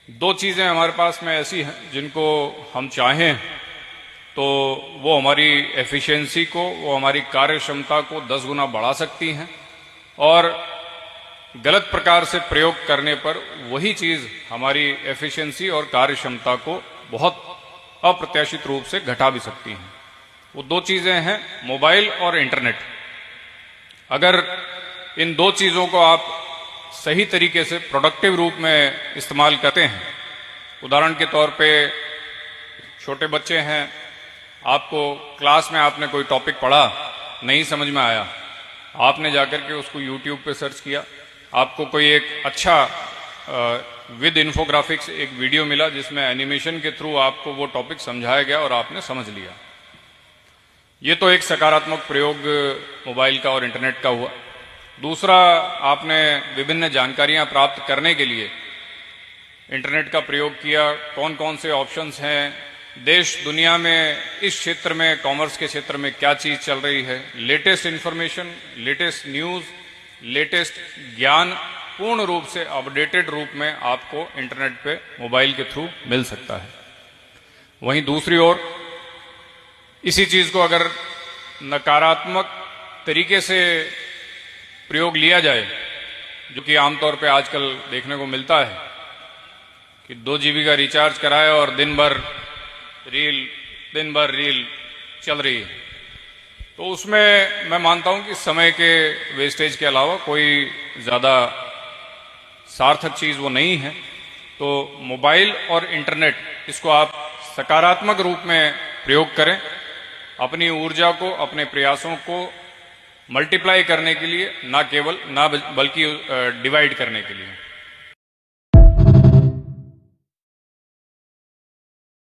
दो चीजें हमारे पास में ऐसी हैं जिनको हम चाहें तो वो हमारी एफिशिएंसी को, वो हमारी कार्य क्षमता को 10 गुना बढ़ा सकती हैं, और गलत प्रकार से प्रयोग करने पर वही चीज हमारी एफिशिएंसी और कार्य क्षमता को बहुत अप्रत्याशित रूप से घटा भी सकती हैं। वो दो चीजें हैं मोबाइल और इंटरनेट। अगर इन दो चीजों को आप सही तरीके से प्रोडक्टिव रूप में इस्तेमाल करते हैं, उदाहरण के तौर पे छोटे बच्चे हैं, आपको क्लास में आपने कोई टॉपिक पढ़ा, नहीं समझ में आया, आपने जाकर के उसको यूट्यूब पे सर्च किया, आपको कोई एक अच्छा विद इन्फोग्राफिक्स एक वीडियो मिला जिसमें एनिमेशन के थ्रू आपको वो टॉपिक समझाया गया और आपने समझ लिया। ये तो एक सकारात्मक प्रयोग मोबाइल का और इंटरनेट का हुआ। दूसरा, आपने विभिन्न जानकारियां प्राप्त करने के लिए इंटरनेट का प्रयोग किया। कौन कौन से ऑप्शंस हैं, देश दुनिया में इस क्षेत्र में, कॉमर्स के क्षेत्र में क्या चीज चल रही है, latest information, latest news, latest ज्ञान पूर्ण रूप से अपडेटेड रूप में आपको इंटरनेट पे मोबाइल के थ्रू मिल सकता है। वहीं दूसरी ओर इसी चीज को अगर नकारात्मक तरीके से प्रयोग लिया जाए, जो कि आमतौर पे आजकल देखने को मिलता है कि 2 GB का रिचार्ज कराए और दिन भर रील चल रही है, तो उसमें मैं मानता हूं कि समय के वेस्टेज के अलावा कोई ज्यादा सार्थक चीज वो नहीं है। तो मोबाइल और इंटरनेट, इसको आप सकारात्मक रूप में प्रयोग करें, अपनी ऊर्जा को, अपने प्रयासों को मल्टीप्लाई करने के लिए, ना बल्कि डिवाइड करने के लिए।